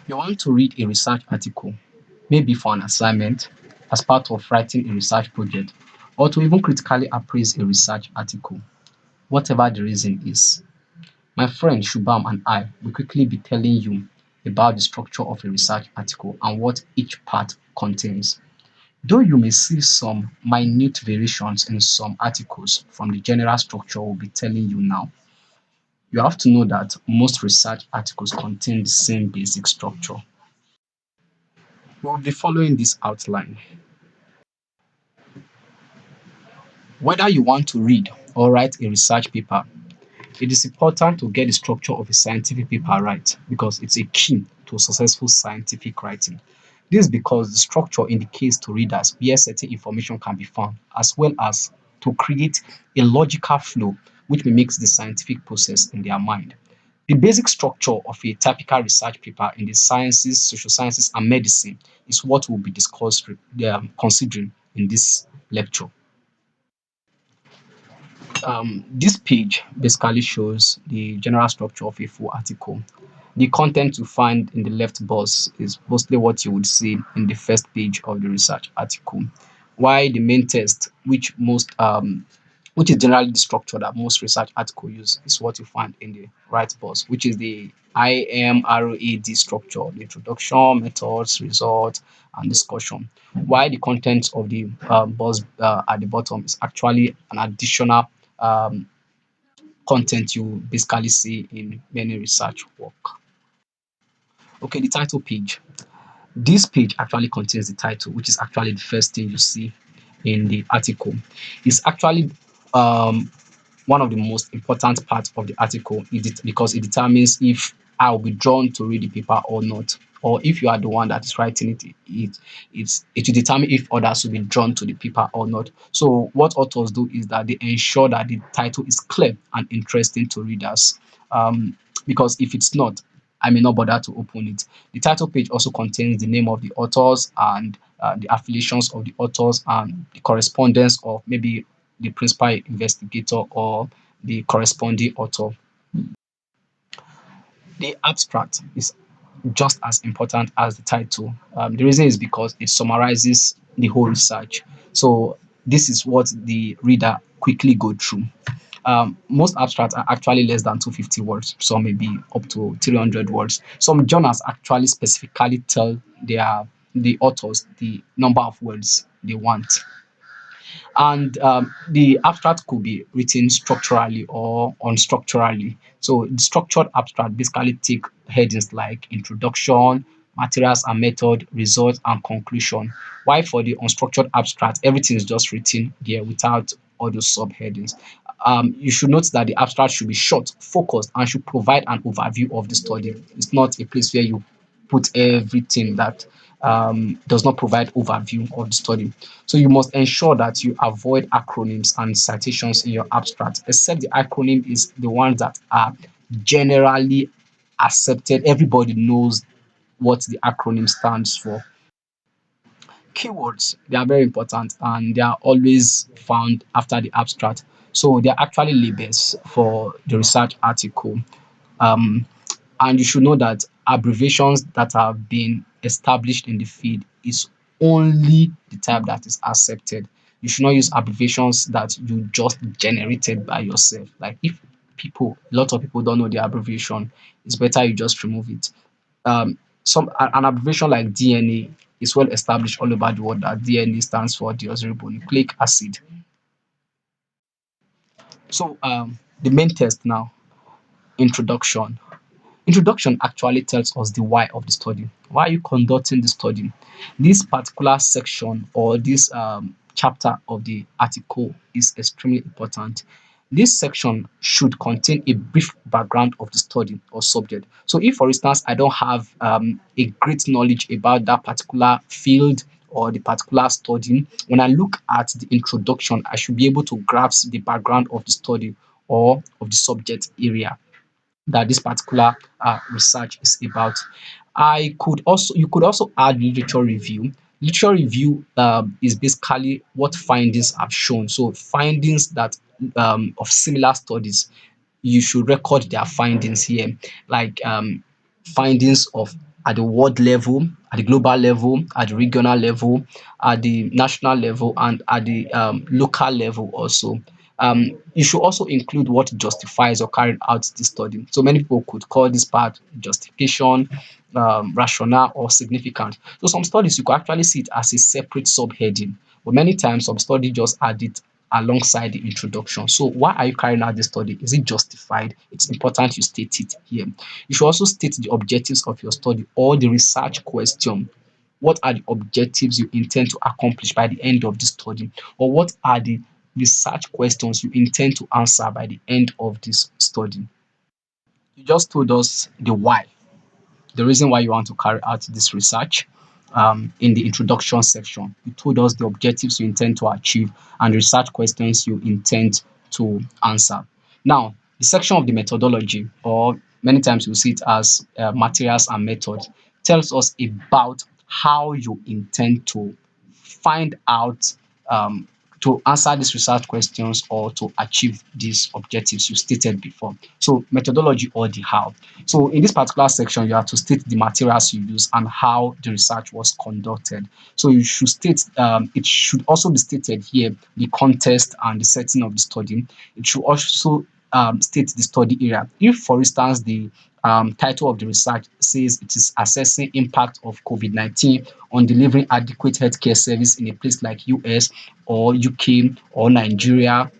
You want to read a research article, maybe for an assignment, as part of writing a research project, or to even critically appraise a research article, whatever the reason is. My friend Shubham and I will quickly be telling you about the structure of a research article and what each part contains. Though you may see some minute variations in some articles from the general structure we'll be telling you now, you have to know that most research articles contain the same basic structure. We'll be following this outline. Whether you want to read or write a research paper, it is important to get the structure of a scientific paper right because it's a key to successful scientific writing. This is because the structure indicates to readers where certain information can be found, as well as to create a logical flow which mimics the scientific process in their mind. The basic structure of a typical research paper in the sciences, social sciences, and medicine is what will be discussed, considering in this lecture. This page basically shows the general structure of a full article. The content you find in the left box is mostly what you would see in the first page of the research article. While the main text, which is generally the structure that most research articles use, is what you find in the right box, which is the IMRAD structure: the introduction, methods, results, and discussion. While the content of the box at the bottom is actually an additional um, content you basically see in many research work. Okay, the title page. This page actually contains the title, which is actually the first thing you see in the article. It's actually um, one of the most important parts of the article because it determines if I will be drawn to read the paper or not, or if you are the one that is writing it will determine if others will be drawn to the paper or not. So what authors do is that they ensure that the title is clear and interesting to readers. Because if it's not, I may not bother to open it. The title page also contains the name of the authors and the affiliations of the authors and the correspondence of maybe the principal investigator or the corresponding author. The abstract is just as important as the title. The reason is because it summarizes the whole research. So this is what the reader quickly go through. Most abstracts are actually less than 250 words, some may be up to 300 words. Some journals actually specifically tell the authors the number of words they want. And the abstract could be written structurally or unstructurally. So the structured abstract basically take headings like introduction, materials and method, results and conclusion. While for the unstructured abstract, everything is just written there without all those subheadings. You should note that the abstract should be short, focused, and should provide an overview of the study. It's not a place where you put everything that does not provide overview of the study. So you must ensure that you avoid acronyms and citations in your abstract, except the acronym is the ones that are generally accepted. Everybody knows what the acronym stands for. Keywords, they are very important and they are always found after the abstract. So they are actually labels for the research article. Um, and you should know that abbreviations that have been established in the field is only the type that is accepted. You should not use abbreviations that you just generated by yourself. Like if a lot of people don't know the abbreviation, it's better you just remove it. An abbreviation like DNA is well established all over the world that DNA stands for deoxyribonucleic acid. So the main test now, introduction. Introduction actually tells us the why of the study. Why are you conducting the study? This particular section or this chapter of the article is extremely important. This section should contain a brief background of the study or subject. So, if for instance I don't have a great knowledge about that particular field or the particular study, when I look at the introduction, I should be able to grasp the background of the study or of the subject area that this particular research is about. You could also add literature review. Literature review is basically what findings have shown. So findings that of similar studies, you should record their findings here, like findings of at the world level, at the global level, at the regional level, at the national level, and at the local level also. You should also include what justifies or carried out the study. So many people could call this part justification, rationale, or significant. So some studies you could actually see it as a separate subheading, but many times some study just add it alongside the introduction. So why are you carrying out this study? Is it justified? It's important you state it here. You should also state the objectives of your study or the research question. What are the objectives you intend to accomplish by the end of the study? Or what are the research questions you intend to answer by the end of this study? You just told us the why, the reason why you want to carry out this research in the introduction section. You told us the objectives you intend to achieve and research questions you intend to answer. Now, the section of the methodology, or many times you see it as materials and methods, tells us about how you intend to find out to answer these research questions or to achieve these objectives you stated before. So methodology or the how. So in this particular section, you have to state the materials you use and how the research was conducted. So you should state, it should also be stated here, the context and the setting of the study. It should also state the study area. If, for instance, the title of the research says it is assessing impact of COVID-19 on delivering adequate healthcare service in a place like US or UK or Nigeria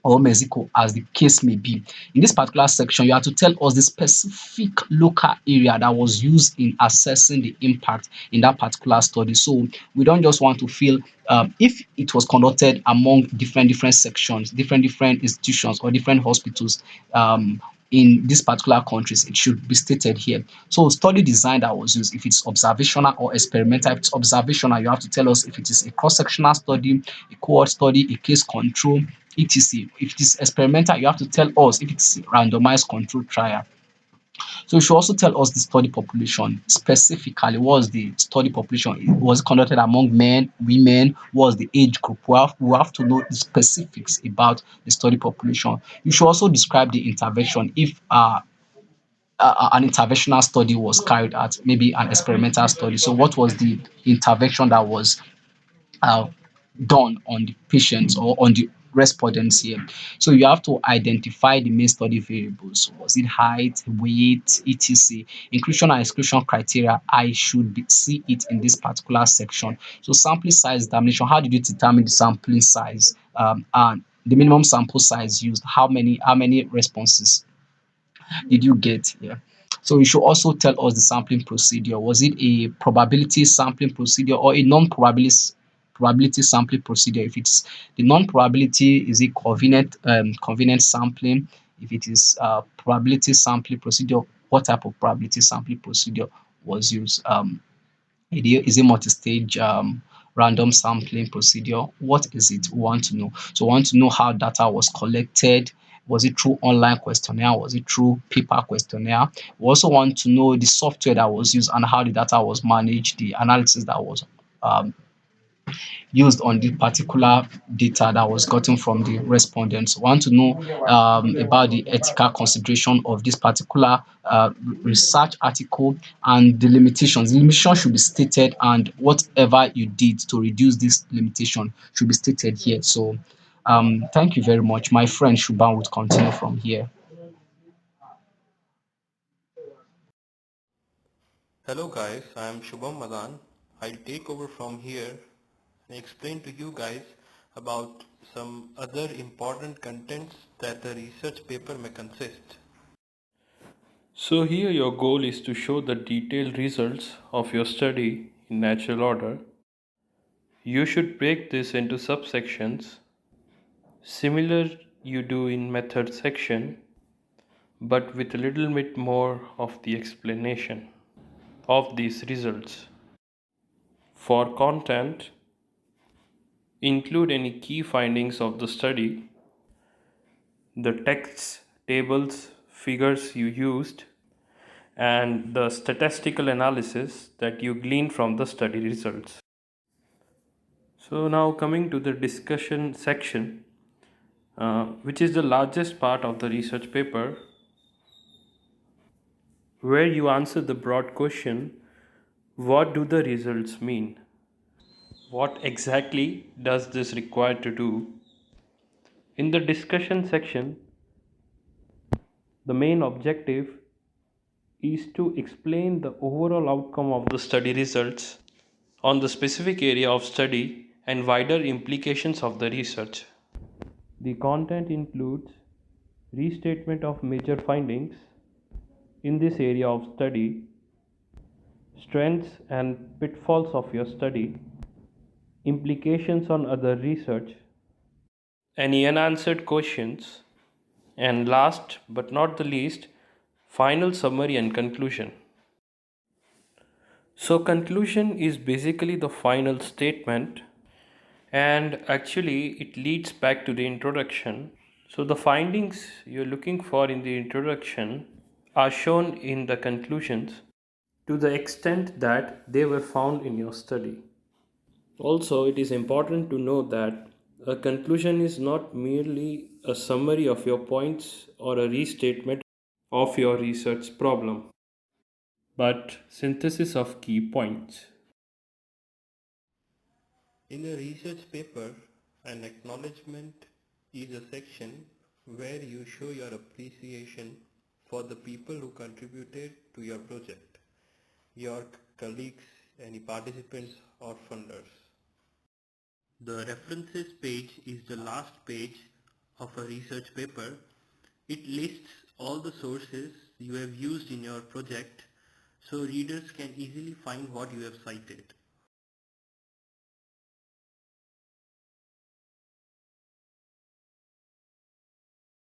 or Mexico, as the case may be. In this particular section, you have to tell us the specific local area that was used in assessing the impact in that particular study. So we don't just want to feel if it was conducted among different sections, different institutions or different hospitals in these particular countries, it should be stated here. So study design that was used, if it's observational or experimental. If it's observational, you have to tell us if it is a cross-sectional study, a cohort study, a case control, etc. If it is experimental, you have to tell us if it's a randomized control trial. So you should also tell us the study population. Specifically, what was the study population? Was it conducted among men, women? What was the age group? We have to know the specifics about the study population. You should also describe the intervention if an interventional study was carried out, maybe an experimental study. So what was the intervention that was uh, done on the patients or on the respondents here. So you have to identify the main study variables. Was it height, weight, etc. Inclusion and exclusion criteria. I should see it in this particular section. So sampling size determination. How did you determine the sampling size? And the minimum sample size used. How many responses did you get? Yeah. So you should also tell us the sampling procedure. Was it a probability sampling procedure or a non-probability sampling procedure? If it's the non-probability, is it convenient sampling? If it is probability sampling procedure, what type of probability sampling procedure was used? Is it multi-stage random sampling procedure? What is it? We want to know. So we want to know how data was collected. Was it through online questionnaire? Was it through paper questionnaire? We also want to know the software that was used and how the data was managed, the analysis that was um, used on the particular data that was gotten from the respondents. We want to know about the ethical consideration of this particular research article and the limitations. The limitation should be stated, and whatever you did to reduce this limitation should be stated here. So, thank you very much. My friend Shubham would continue from here. Hello guys, I am Shubham Madan. I'll take over from here and explain to you guys about some other important contents that the research paper may consist. So here your goal is to show the detailed results of your study in natural order. You should break this into subsections similar you do in method section, but with a little bit more of the explanation of these results. For content, include any key findings of the study, the texts, tables, figures you used, and the statistical analysis that you gleaned from the study results. So now coming to the discussion section, which is the largest part of the research paper, where you answer the broad question What do the results mean? What exactly does this require to do? In the discussion section, the main objective is to explain the overall outcome of the study results on the specific area of study and wider implications of the research. The content includes restatement of major findings in this area of study, strengths and pitfalls of your study, implications on other research, any unanswered questions, and last but not the least, final summary and conclusion. So, conclusion is basically the final statement, and actually, it leads back to the introduction. So, the findings you're looking for in the introduction are shown in the conclusions to the extent that they were found in your study. Also, it is important to know that a conclusion is not merely a summary of your points or a restatement of your research problem, but synthesis of key points. In a research paper, an acknowledgement is a section where you show your appreciation for the people who contributed to your project, your colleagues, any participants or funders. The references page is the last page of a research paper. It lists all the sources you have used in your project so readers can easily find what you have cited.